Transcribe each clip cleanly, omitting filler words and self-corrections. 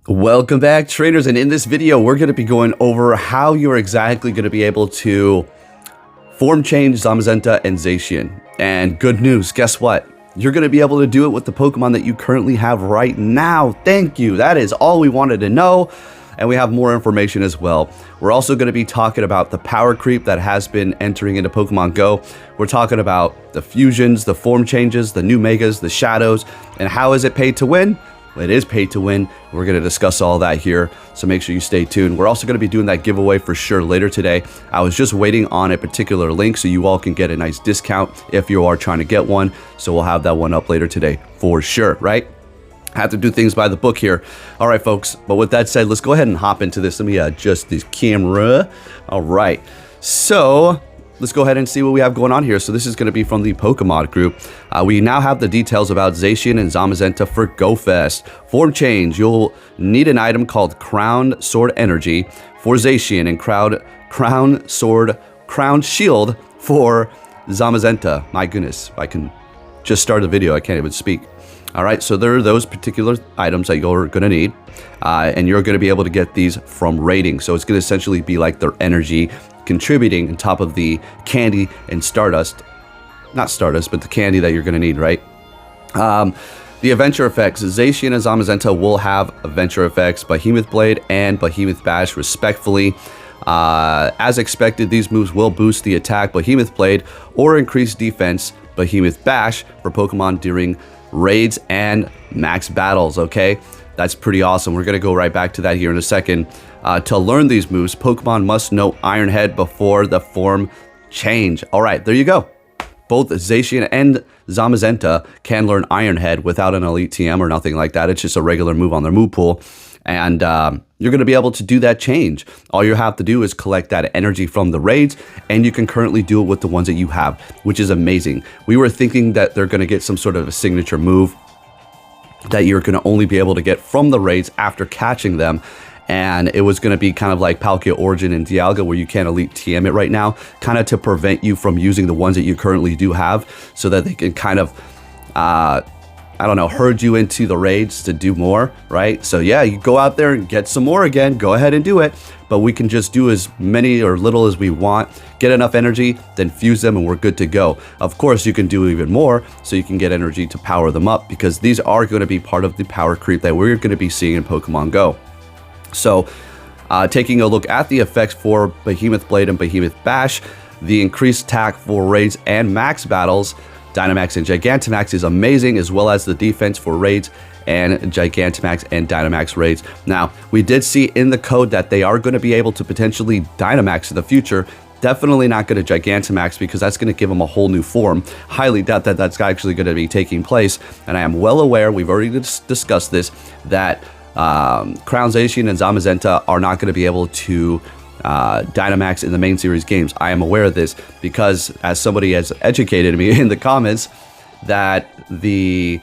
Welcome back, trainers, and in this video we're going to be going over how you're exactly going to be able to form change Zamazenta and Zacian. And good news, guess what? You're going to be able to do it with the Pokemon that you currently have right now. Thank you. That is all we wanted to know. And we have more information as well. We're also going to be talking about the power creep that has been entering into Pokemon Go. We're talking about the fusions, the form changes, the new megas, the shadows, and how is it paid to win? It is paid to win. We're going to discuss all that here, so make sure you stay tuned. We're also going to be doing that giveaway for sure later today. I was just waiting on a particular link so you all can get a nice discount if you are trying to get one. So we'll have that one up later today for sure, right? I have to do things by the book here. All right, folks. But with that said, let's go ahead and hop into this. Let me adjust this camera. All right. So let's go ahead and see what we have going on here. So this is going to be from the Pokemon group. We now have the details about Zacian and Zamazenta for GoFest. Form change. You'll need an item called Crown Sword Energy for Zacian and Crown Sword Crown Shield for Zamazenta. My goodness, I can just start the video. I can't even speak. All right, so there are those particular items that you're going to need, and you're going to be able to get these from raiding. So it's going to essentially be like their energy contributing on top of the candy and Stardust. Not Stardust, but the candy that you're going to need, right? The adventure effects. Zacian and Zamazenta will have adventure effects, Behemoth Blade and Behemoth Bash, respectively. As expected, these moves will boost the attack Behemoth Blade or increase defense Behemoth Bash for Pokemon during raids and max battles. Okay, that's pretty awesome. We're going to go right back to that here in a second. To learn these moves, Pokemon must know Iron Head before the form change. All right, there you go. Both Zacian and Zamazenta can learn Iron Head without an Elite TM or nothing like that. It's just a regular move on their move pool. And you're going to be able to do that change. All you have to do is collect that energy from the raids, and you can currently do it with the ones that you have, which is amazing. We were thinking that they're going to get some sort of a signature move that you're going to only be able to get from the raids after catching them. And it was going to be kind of like Palkia Origin and Dialga, where you can't Elite TM it right now, kind of to prevent you from using the ones that you currently do have, so that they can kind of, I don't know, herd you into the raids to do more, right? So yeah, you go out there and get some more again, go ahead and do it. But we can just do as many or little as we want, get enough energy, then fuse them, and we're good to go. Of course, you can do even more, so you can get energy to power them up, because these are going to be part of the power creep that we're going to be seeing in Pokemon Go. So, taking a look at the effects for Behemoth Blade and Behemoth Bash, the increased attack for raids and max battles, Dynamax and Gigantamax is amazing, as well as the defense for raids and Gigantamax and Dynamax raids. Now, we did see in the code that they are going to be able to potentially Dynamax in the future. Definitely not going to Gigantamax, because that's going to give them a whole new form. Highly doubt that that's actually going to be taking place. And I am well aware, we've already discussed this, that Crown Zacian and Zamazenta are not going to be able to Dynamax in the main series games. I am aware of this because, as somebody has educated me in the comments, that the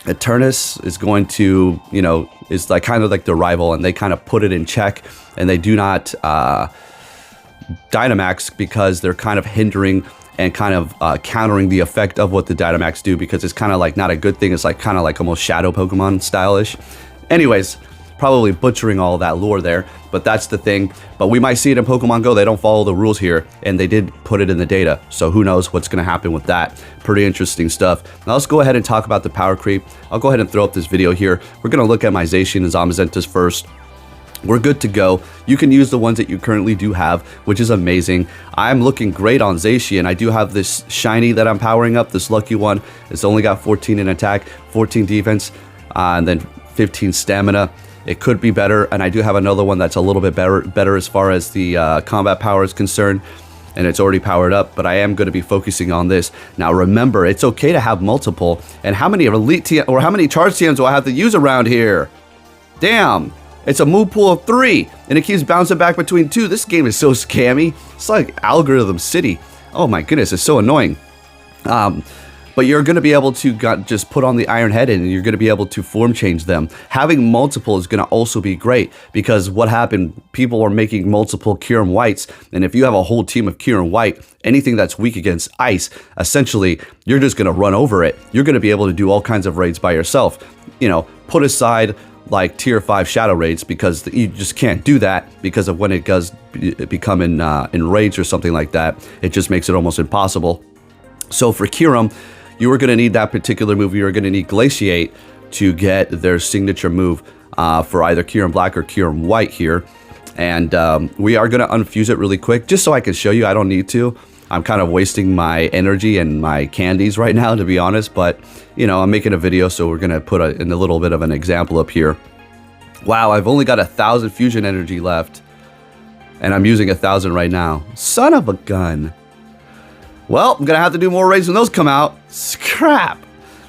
Eternus is going to, you know, is like kind of like the rival, and they kind of put it in check, and they do not Dynamax because they're kind of hindering and kind of countering the effect of what the Dynamax do, because it's kind of like not a good thing. It's like kind of like almost Shadow Pokemon stylish. Anyways, probably butchering all that lore there, but that's the thing. But we might see it in Pokemon Go. They don't follow the rules here, and they did put it in the data, so who knows what's going to happen with that. Pretty interesting stuff. Now let's go ahead and talk about the power creep. I'll go ahead and throw up this video here. We're going to look at my Zacian and Zamazentas first. We're good to go. You can use the ones that you currently do have, which is amazing. I'm looking great on Zacian. I do have this shiny that I'm powering up, this lucky one. It's only got 14 in attack, 14 defense, and then 15 stamina. It could be better, and I do have another one that's a little bit better as far as the combat power is concerned, and it's already powered up, but I am going to be focusing on this. Now remember, it's okay to have multiple, and how many Elite TM, or how many Charge TMs do I have to use around here? Damn! It's a move pool of 3, and it keeps bouncing back between 2. This game is so scammy. It's like Algorithm City. Oh my goodness, it's so annoying. But you're going to be able to just put on the Iron Head, and you're going to be able to form change them. Having multiple is going to also be great, because what happened, people are making multiple Kyurem Whites, and if you have a whole team of Kyurem White, anything that's weak against ice, essentially, you're just going to run over it. You're going to be able to do all kinds of raids by yourself. You know, put aside like tier 5 shadow raids, because you just can't do that because of when it does become in raids or something like that. It just makes it almost impossible. So for Kyurem, you are going to need that particular move. You are going to need Glaciate to get their signature move for either Kyurem Black or Kyurem White here. And we are going to unfuse it really quick just so I can show you. I don't need to. I'm kind of wasting my energy and my candies right now, to be honest. But, you know, I'm making a video, so we're going to put in a little bit of an example up here. Wow, I've only got 1,000 fusion energy left. And I'm using 1,000 right now. Son of a gun. Well, I'm going to have to do more raids when those come out. Scrap.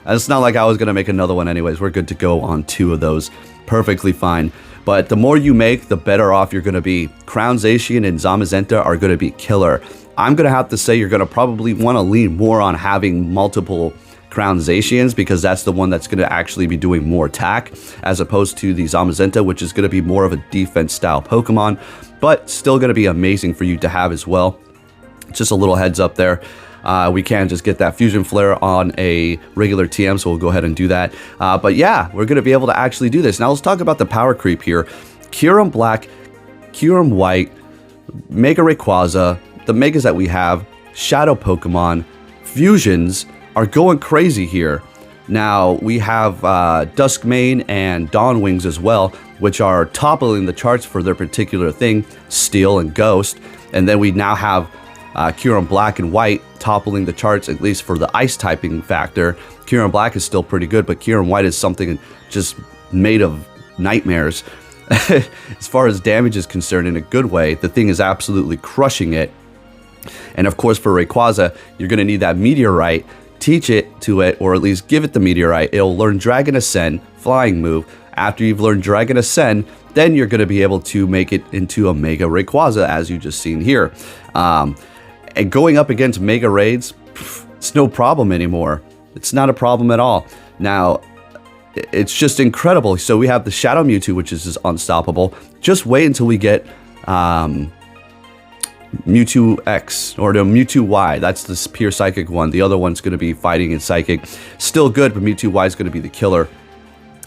It's not like I was going to make another one anyways. We're good to go on 2 of those. Perfectly fine. But the more you make, the better off you're going to be. Crown Zacian and Zamazenta are going to be killer. I'm going to have to say you're going to probably want to lean more on having multiple Crown Zacians, because that's the one that's going to actually be doing more attack, as opposed to the Zamazenta, which is going to be more of a defense style Pokemon, but still going to be amazing for you to have as well. Just a little heads up there. We can just get that Fusion Flare on a regular TM, so we'll go ahead and do that. But yeah, we're going to be able to actually do this. Now let's talk about the power creep here. Kyurem Black, Kyurem White, Mega Rayquaza, the Megas that we have, Shadow Pokemon, Fusions are going crazy here. Now we have Duskmane and Dawnwings as well, which are toppling the charts for their particular thing, Steel and Ghost. And then we now have Kyurem Black and White toppling the charts, at least for the ice typing factor. Kyurem Black is still pretty good, but Kyurem White is something just made of nightmares. As far as damage is concerned, in a good way, the thing is absolutely crushing it. And of course, for Rayquaza, you're going to need that Meteorite. Teach it to it, or at least give it the Meteorite. It'll learn Dragon Ascend, flying move. After you've learned Dragon Ascend, then you're going to be able to make it into a Mega Rayquaza, as you just seen here. And going up against Mega Raids, it's no problem anymore. It's not a problem at all. Now, it's just incredible. So we have the Shadow Mewtwo, which is just unstoppable. Just wait until we get Mewtwo X, or the Mewtwo Y. That's this pure Psychic one. The other one's going to be fighting in Psychic. Still good, but Mewtwo Y is going to be the killer.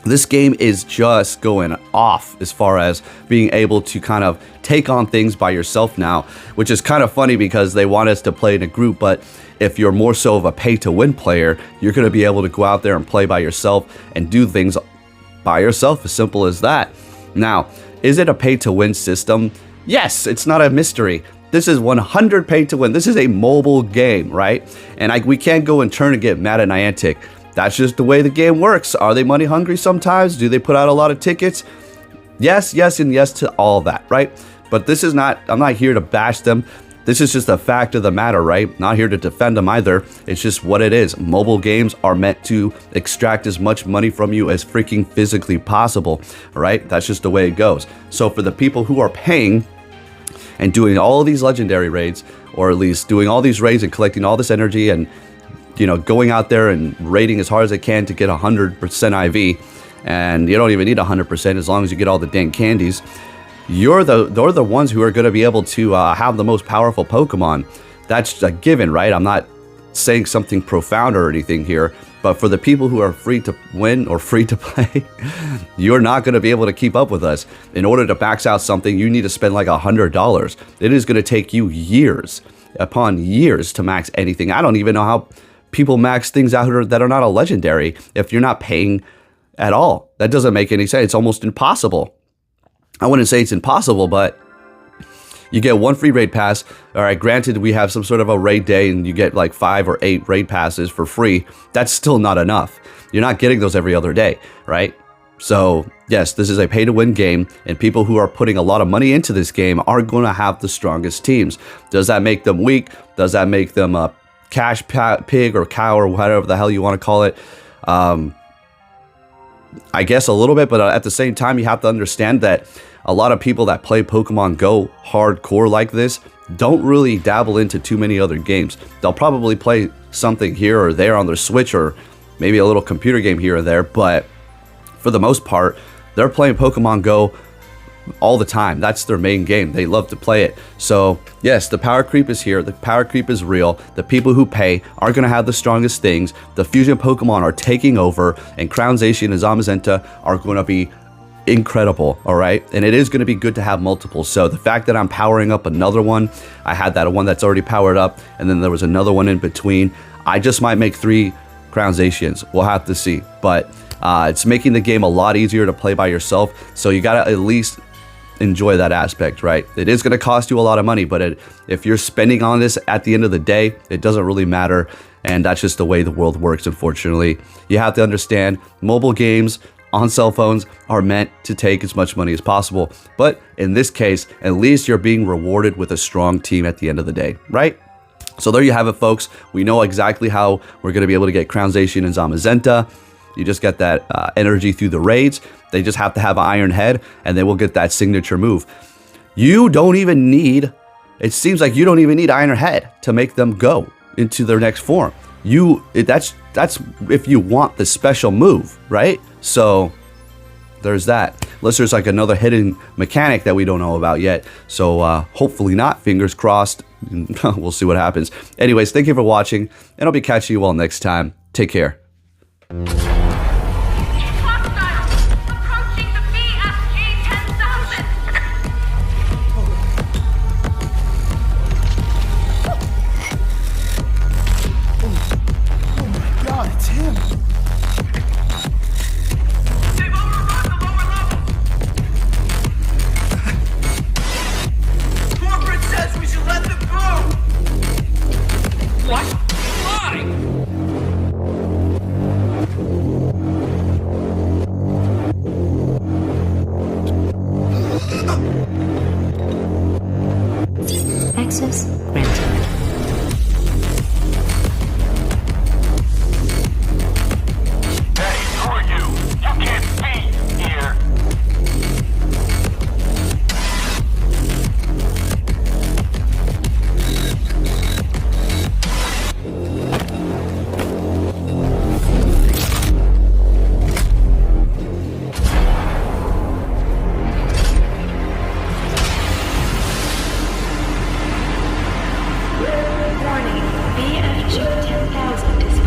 This game is just going off as far as being able to kind of take on things by yourself now, which is kind of funny because they want us to play in a group, but if you're more so of a pay-to-win player, you're going to be able to go out there and play by yourself and do things by yourself, as simple as that. Now, is it a pay-to-win system? Yes, it's not a mystery. This is 100 pay-to-win. This is a mobile game, right? And we can't go and turn and get mad at Niantic. That's just the way the game works. Are they money hungry sometimes? Do they put out a lot of tickets? Yes, yes, and yes to all that, right? But this is not, I'm not here to bash them. This is just a fact of the matter, right? Not here to defend them either. It's just what it is. Mobile games are meant to extract as much money from you as freaking physically possible, right? That's just the way it goes. So for the people who are paying and doing all of these legendary raids, or at least doing all these raids and collecting all this energy and, you know, going out there and raiding as hard as they can to get 100% IV, and you don't even need 100% as long as you get all the dang candies. They're the ones who are going to be able to have the most powerful Pokemon. That's a given, right? I'm not saying something profound or anything here, but for the people who are free to win or free to play, you're not going to be able to keep up with us. In order to max out something, you need to spend like $100. It is going to take you years upon years to max anything. I don't even know how people max things out that are not a legendary if you're not paying at all. That doesn't make any sense. It's almost impossible. I wouldn't say it's impossible, but you get one free raid pass. All right, granted, we have some sort of a raid day and you get like 5 or 8 raid passes for free. That's still not enough. You're not getting those every other day, right? So yes, this is a pay-to-win game, and people who are putting a lot of money into this game are going to have the strongest teams. Does that make them weak? Does that make them a cash pig or cow or whatever the hell you want to call it? I guess a little bit, but at the same time, you have to understand that a lot of people that play Pokemon Go hardcore like this don't really dabble into too many other games. They'll probably play something here or there on their Switch, or maybe a little computer game here or there, but for the most part, they're playing Pokemon Go all the time. That's their main game. They love to play it. So yes, the power creep is here. The power creep is real. The people who pay are going to have the strongest things. The fusion Pokemon are taking over, and Crown Zacian and Zamazenta are going to be incredible, all right? And it is going to be good to have multiple. So the fact that I'm powering up another one, I had that one that's already powered up, and then there was another one in between. I just might make 3 Crown Zacians. We'll have to see. But it's making the game a lot easier to play by yourself. So you got to at least enjoy that aspect, right? It is going to cost you a lot of money, but if you're spending on this at the end of the day, it doesn't really matter. And that's just the way the world works, unfortunately. You have to understand, mobile games on cell phones are meant to take as much money as possible. But in this case, at least you're being rewarded with a strong team at the end of the day, right? So there you have it, folks. We know exactly how we're going to be able to get Crown Zacian and Zamazenta. You just get that energy through the raids. They just have to have an iron head, and they will get that signature move. You don't even need, it seems like you don't even need iron head to make them go into their next form. That's if you want the special move, right? So there's that. Unless there's like another hidden mechanic that we don't know about yet. So hopefully not. Fingers crossed. We'll see what happens. Anyways, thank you for watching, and I'll be catching you all next time. Take care. Access granted. Hey, who are you? You can't be here. Warning, BFG 10,000 is